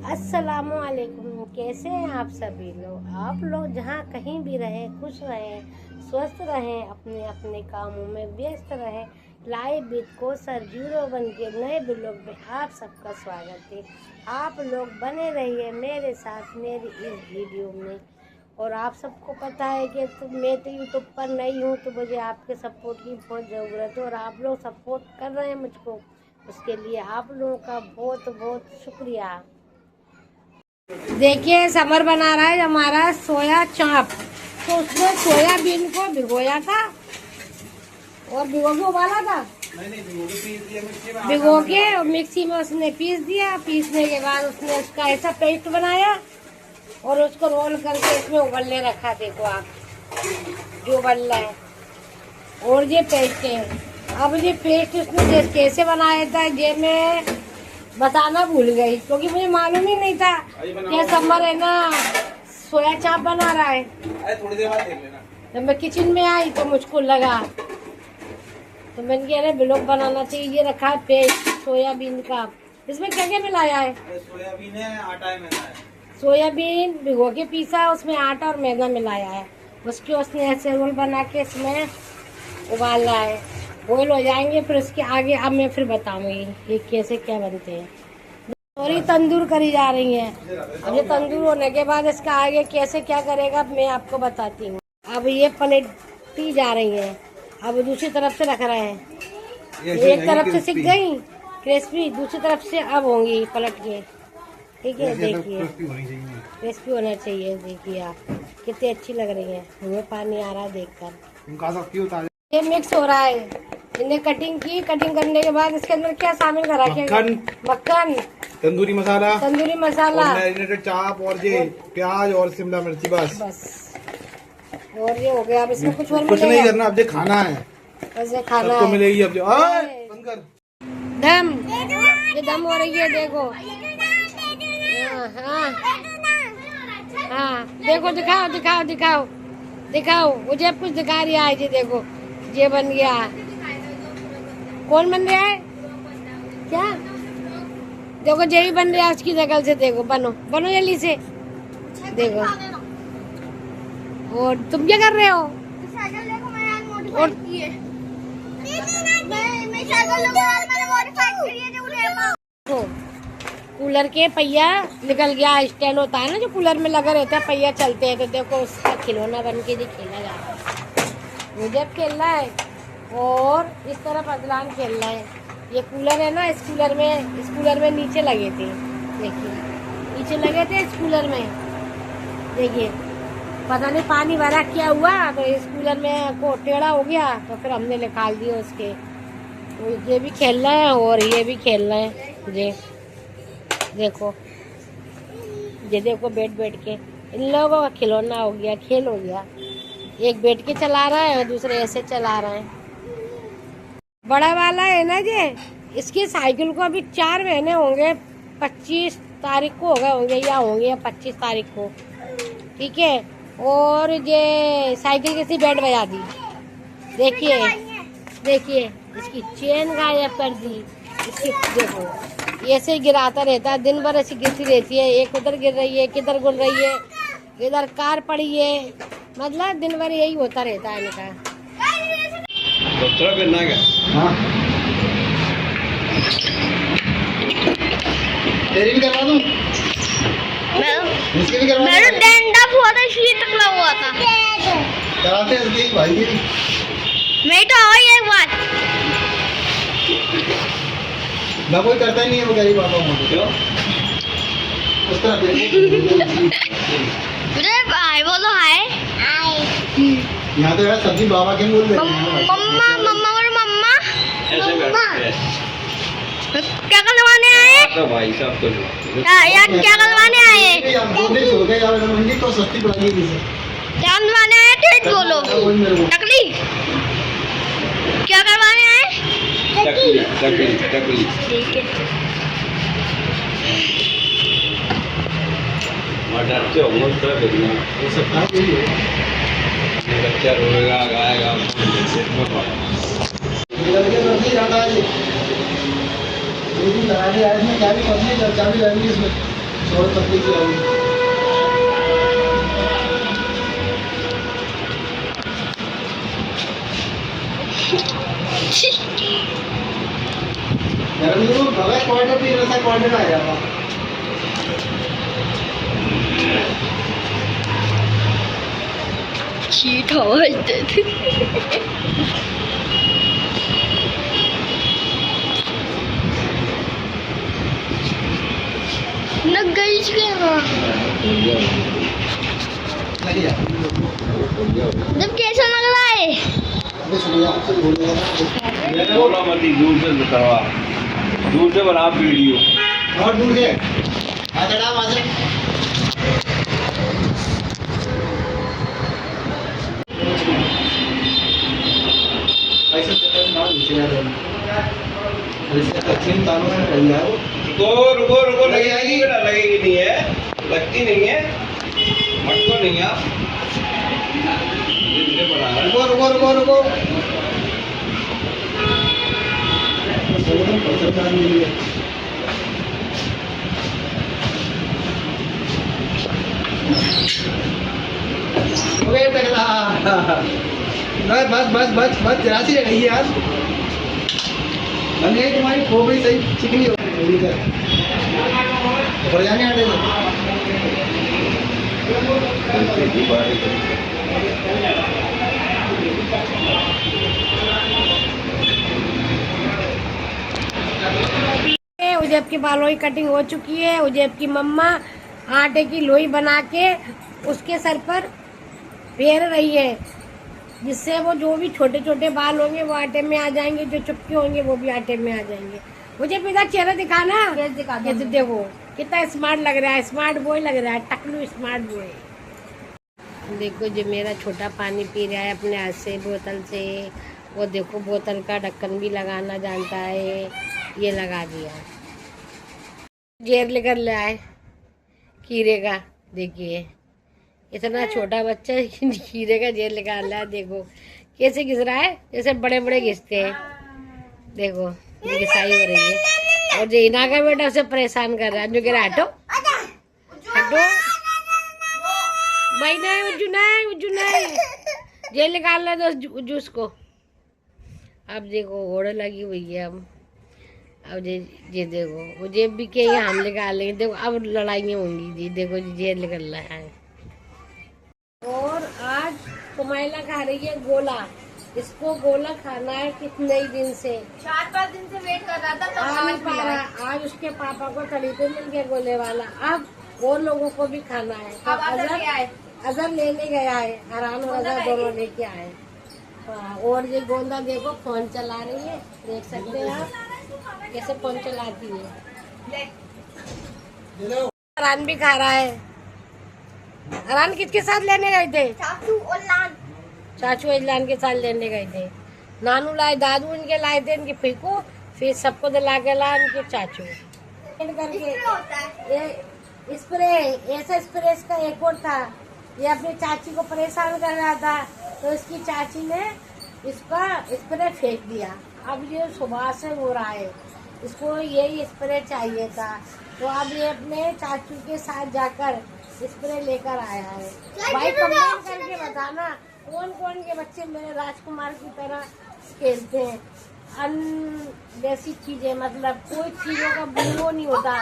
अस्सलामुअलैकुम। कैसे हैं आप सभी लोग? आप लोग जहाँ कहीं भी रहें, खुश रहें, स्वस्थ रहें, अपने अपने कामों में व्यस्त रहें। लाइव विद कोसर 01 के नए ब्लॉग में आप सबका स्वागत है। आप लोग बने रहिए मेरे साथ मेरी इस वीडियो में। और आप सबको पता है कि मैं तो यूट्यूब पर नई हूँ, तो मुझे आपके सपोर्ट की बहुत ज़रूरत है और आप लोग सपोर्ट कर रहे हैं मुझको, उसके लिए आप लोगों का बहुत बहुत शुक्रिया। देखिए समर बना रहा है हमारा सोया चाप। तो उसमें सोयाबीन को भिगोया था और भिगो के उबाला था। भिगो के मिक्सी में उसने पीस दिया। पीसने के बाद उसने उसका ऐसा पेस्ट बनाया और उसको रोल करके इसमें उबलने रखा। देखो आप जो उबल रहा है और ये पेस्ट है। अब ये पेस्ट उसने कैसे बनाया था ये मैं बताना भूल गई, क्योंकि मुझे मालूम ही नहीं था कि समर है ना सोया चाप बना रहा है। थोड़ी देर बाद देख लेना। जब मैं किचन में आई तो मुझको लगा, तो मैंने कहा अरे ब्लॉग बनाना चाहिए। ये रखा है पेस्ट सोयाबीन का। इसमें क्या क्या मिलाया है? सोयाबीन है, आटा है, मैदा है। सोयाबीन भिगो के पीसा है, उसमें आटा और मैदा मिलाया है। उसके उसने ऐसे रोल बना के इसमें उबाला है। बॉयल हो जाएंगे फिर उसके आगे अब मैं फिर बताऊंगी ये कैसे क्या बनते हैं। और ये तंदूर करी जा रही है। अब ये तंदूर होने के बाद इसका आगे कैसे क्या करेगा मैं आपको बताती हूँ। अब ये पलटी जा रही है। अब दूसरी तरफ से रख रहे हैं। एक तरफ से सिक गई क्रिस्पी, दूसरी तरफ से अब होंगी पलट के। ठीक है, देखिए क्रिस्पी होना चाहिए। देखिए आप कितनी अच्छी लग रही है, मुँह पानी आ रहा है देखकर। ये मिक्स हो रहा है। इन्हें कटिंग की, कटिंग करने के बाद इसके अंदर क्या शामिल करा? मक्खन, तंदूरी मसाला, मैरिनेटेड चाप और ये प्याज और शिमला मिर्ची, बस। और ये हो गया। अब इसमें कुछ और कुछ नहीं करना, अब ये खाना है। ऐसे खाना सबको है। मिलेगी अब जो बंद कर। दम, ये दम हो रही है देखो। हाँ हाँ, देखो दिखाओ दिखाओ दिखाओ दिखाओ। मुझे अब कुछ दिखा रही है। ये देखो ये बन गया। कौन बन रहा है क्या? देखो यही बन रहा है उसकी नकल से। देखो बनो बनो जल्दी से। देखो और तुम क्या कर रहे हो? और कूलर के पहिया निकल गया। स्टैंड होता है ना जो कूलर में लगा रहता है, पहिया चलते हैं। तो देखो उसका खिलौना बन के खेला जा रहा है। मुझे खेल रहा है और इस तरफ अदलान खेल रहा है। ये कूलर है ना, इस कूलर में नीचे लगे थे। देखिए नीचे लगे थे इस कूलर में। देखिए पता नहीं पानी भरा क्या हुआ, तो इस कूलर में को टेढ़ा हो गया, तो फिर हमने निकाल दिया उसके। तो ये भी खेल रहे हैं और ये भी खेल रहे हैं। ये देखो बैठ के इन लोगों का खिलौना हो गया, खेल हो गया। एक बैठ के चला रहा है और दूसरे ऐसे चला रहे हैं। बड़ा वाला है ना ये, इसकी साइकिल को अभी 4 महीने होंगे। 25 तारीख को होंगे या 25 तारीख को। ठीक है, और ये साइकिल किसी बैट बजा दी। देखिए इसकी चेन गायब कर दी। इसकी देखो ऐसे गिराता रहता है, दिन भर ऐसी गिरती रहती है। एक उधर गिर रही है, किधर गुल रही है, इधर कार पड़ी है। मतलब दिन भर यही होता रहता है इनका। हाँ तेरी भी करवा दूं? इसकी भी करवा दूं? मेरा डैंडअप हुआ था, शीत टकला हुआ था। कराते हैं इसकी भाई की। मैं तो आई एक बार। ना कोई करता ही नहीं है, वो गरीब बाबा मोटे क्यों उस तरह अरे भाई बोलो हाय। यहाँ तो यार सब्जी बाबा के बोल रहे हैं। मम्मा मम्मा और मम्मा क्या करवाने आए? तो भाई साहब तो यार क्या करवाने आए? दो दिन हो गए यार, मंडी तो सस्ती पड़ेगी इसे। क्या करवाने आए? ठीक बोलो टकली। क्या करवाने आए? टकली। ठीक है। मटर से होमवर्क कर देना। हो सकता है यही है। बच्चा रोएगा गाएगा। नहीं जाता है ये। लगाने आए इसमें क्या भी करनी है, चाबी लगेगी इसमें। छोड़ पतली सी आई। गर्मी में भगा क्वार्टर भी ऐसा क्वार्टर आ जाएगा। चीट आवाज देती न गई के लग जा। जब कैसा लग रहा है? अबे सुन जा, आपसे बोल रहा हूं। मैंने बोला मत ही दूर से करवा, दूर से बना वीडियो। और दूर से आ चढ़ा वहां से। ऐसे चक्कर ना नीचे आ रहा है। इसका कच्ची तानों से पड़ गया वो। रुको रुको लगेगी बेटा, लगेगी नहीं है, लगती नहीं है, मटको नहीं आप बना रहा है। रुको रुको रुको रुको। बस बस बस बस जरा सी रह गई यार। बन गई तुम्हारी खोपड़ी सही चिकनी हो गई। ऊपर जाने आटे उजैब की बालों की कटिंग हो चुकी है। उजैब की मम्मा आटे की लोई बना के उसके सर पर फेर रही है, जिससे वो जो भी छोटे छोटे बाल होंगे वो आटे में आ जाएंगे, जो चुपके होंगे वो भी आटे में आ जाएंगे। मुझे पिता चेहरा दिखाना, ये तो देखो कितना स्मार्ट लग रहा है, स्मार्ट बॉय लग रहा है, टकलू स्मार्ट बॉय। देखो जो मेरा छोटा पानी पी रहा है अपने हाथ से बोतल से, वो देखो बोतल का ढक्कन भी लगाना जानता है, ये लगा दिया। जेर लेकर ले आए खीरे का, देखिए इतना छोटा बच्चा खीरे का जेर लेकर लाया। देखो कैसे घिस रहा है, जैसे बड़े बड़े घिसते हैं। देखो ये घिसाई हो रही है। और जीना का बेटा उसे परेशान कर रहा है, जो कह रहा है हटो हटो भाई, नहीं उज्जू नहीं जेल निकाल रहे तो जूस को। अब देखो घोड़े लगी हुई है। अब ये देखो वो जेब भी के हम निकाल लेंगे। देखो अब लड़ाइयाँ होंगी जी, देखो जी जेल निकल रहा है। और आज कुमाइला खा रही है गोला। इसको गोला खाना है कितने ही दिन से, 4-5 दिन से वेट कर रहा था, तो आ नहीं पा रहा। आज उसके पापा को तड़ी पे मिल गया गोले वाला, अब और लोगों को भी खाना है। तो अजहर लेने गया है, हरान और अजहर दोनों लेके आए। और ये गोंदा देखो फोन चला रही है, देख सकते हैं आप कैसे फोन चलाती है। हरान भी खा रहा है। हरान किसके साथ लेने गए थे? चाचू और लान। चाचू इजलान के साथ लेने गए थे। नानू लाए, दादू इनके लाए थे, इनके फीको, फिर सबको दिला के लाए इनके चाचू करके। ये स्प्रे, ऐसा स्प्रे इसका एक और था, ये अपनी चाची को परेशान कर रहा था, तो इसकी चाची ने इसका स्प्रे फेंक दिया। अब ये सुबह से हो रहा है, इसको यही स्प्रे चाहिए था, तो अब ये अपने चाचू के साथ जाकर स्प्रे लेकर आया है। भाई कमेंट करके बताना कौन कौन के बच्चे मेरे राजकुमार की तरह खेलते हैं। जैसी चीजें, मतलब कोई चीजों का बुरो नहीं होता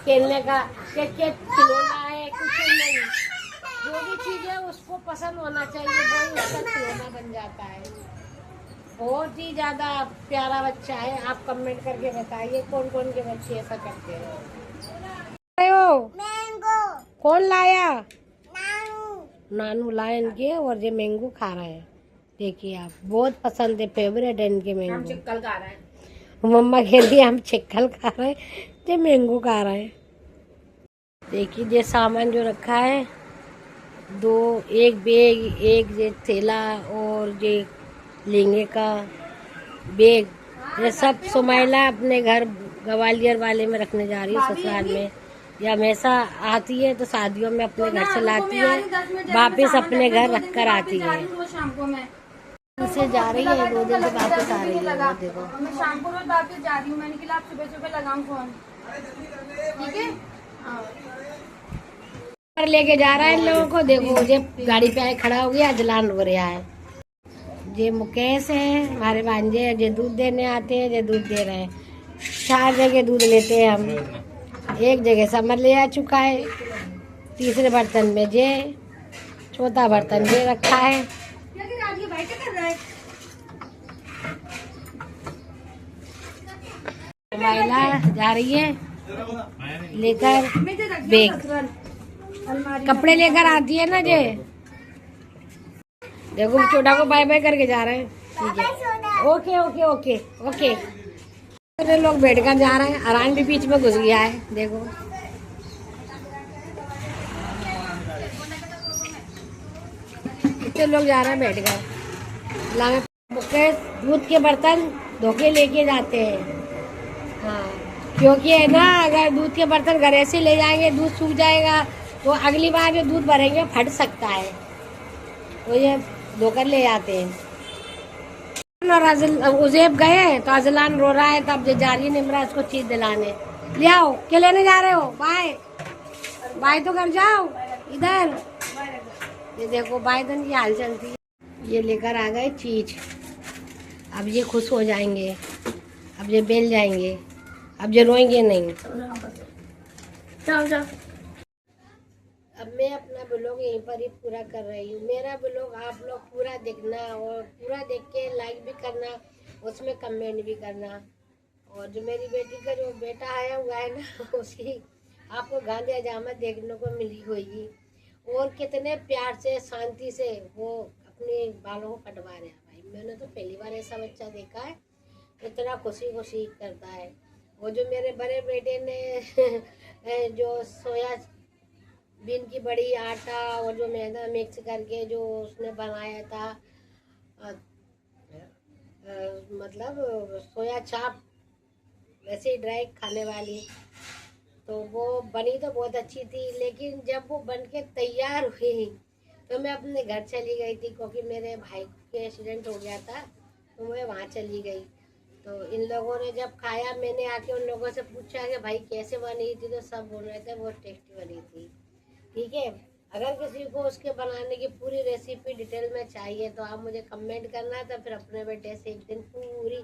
खेलने का, क्या खिलौना है कुछ नहीं, जो भी चीज है उसको पसंद होना चाहिए, वही उसका खिलौना बन जाता है। बहुत ही ज्यादा प्यारा बच्चा है। आप कमेंट करके बताइए कौन कौन के बच्चे ऐसा करते हैं। कौन लाया? नानू लाए इनके, और ये मैंगो खा रहे हैं। देखिए आप, बहुत पसंद है, फेवरेट है इनके मैंगो। हम चिक्कल खा रहे हैं, मम्मा कह रही है हम चिक्कल खा रहे हैं, ये मैंगो खा रहे हैं। देखिए ये सामान जो रखा है, एक बैग, एक ये थैला और ये लहंगे का बैग, ये सब सुमाइला अपने घर ग्वालियर वाले में रखने जा रही है, ससुराल में। ये हमेशा आती है तो शादियों में अपने घर से लाती है, वापिस अपने घर रख कर आती है। से जा रही है, 2 दिन से वापस आ रही है। देखो मैं शाम को रोज वापस जा रही हूँ, मैंने कहा आप सुबह सुबह लगाऊं फोन, ठीक है। लेके जा रहा है इन लोगों को। देखो मुझे गाड़ी पे आए खड़ा हो गया, जलान हो रहा है। ये मुकेश है हमारे भांजे, जो दूध देने आते हैं, जो दूध दे रहे हैं। 4 जगह दूध लेते हैं हम। एक जगह समर ले आ चुका है, तीसरे बर्तन में जे, चौथा बर्तन जे रखा है। महिला जा रही है लेकर बैग, कपड़े लेकर आती है ना जे। देखो छोटा को बाय बाय करके जा रहे हैं। ठीक है, ओके ओके ओके ओके। कितने लोग बैठकर जा रहे हैं, आराम भी बीच में घुस गया है। देखो कितने लोग जा रहे हैं बैठकर। लावे मुकेश दूध के बर्तन धोके लेके जाते हैं। हाँ, क्योंकि है ना, अगर दूध के बर्तन घर से ले जाएंगे दूध सूख जाएगा, तो अगली बार जो दूध भरेंगे फट सकता है, तो ये धोकर ले जाते हैं। और उजेब गए तो अजलान रो रहा है, तब जो जा रही है निमरा उसको चीज दिलाने। ले आओ, क्या लेने जा रहे हो? बाय बाय तो कर जाओ इधर। ये देखो बायदन की हाल चलती है। ये लेकर आ गए चीज, अब ये खुश हो जाएंगे, अब ये बेल जाएंगे, अब ये रोएंगे नहीं। जाओ जाओ। अब मैं अपना ब्लॉग यहीं पर ही पूरा कर रही हूँ। मेरा ब्लॉग आप लोग पूरा देखना, और पूरा देख के लाइक भी करना, उसमें कमेंट भी करना। और जो मेरी बेटी का जो बेटा आया हुआ है ना, उसकी आपको गांधी हजामत देखने को मिली होगी। और कितने प्यार से शांति से वो अपने बालों को कटवा रहे हैं। भाई मैंने तो पहली बार ऐसा बच्चा देखा है, इतना खुशी खुशी करता है। वो जो मेरे बड़े बेटे ने जो सोया बीन की बड़ी आटा और जो मैदा मिक्स करके जो उसने बनाया था, मतलब सोया चाप वैसे ही ड्राई खाने वाली, तो वो बनी तो बहुत अच्छी थी। लेकिन जब वो बन के तैयार हुई तो मैं अपने घर चली गई थी, क्योंकि मेरे भाई के एक्सीडेंट हो गया था, तो मैं वहाँ चली गई। तो इन लोगों ने जब खाया, मैंने आके उन लोगों से पूछा कि भाई कैसे बनी थी, तो सब बोल रहे थे बहुत टेस्टी बनी थी। ठीक है, अगर किसी को उसके बनाने की पूरी रेसिपी डिटेल में चाहिए तो आप मुझे कमेंट करना, तो फिर अपने बेटे से एक दिन पूरी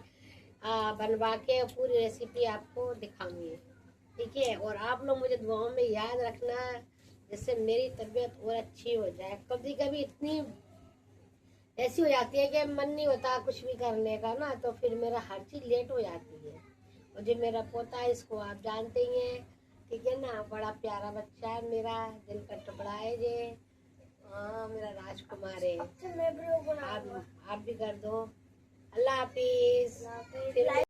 बनवा के पूरी रेसिपी आपको दिखाऊंगी। ठीक है, और आप लोग मुझे दुआओं में याद रखना, जिससे मेरी तबीयत और अच्छी हो जाए। कभी कभी इतनी ऐसी हो जाती है कि मन नहीं होता कुछ भी करने का ना, तो फिर मेरा हर चीज़ लेट हो जाती है। और जो मेरा पोता है, इसको आप जानते ही हैं, ठीक है ना, बड़ा प्यारा बच्चा है मेरा, दिल का टुकड़ा है ये। हाँ, मेरा राजकुमार है। आप भी कर दो। अल्लाह हाफिज।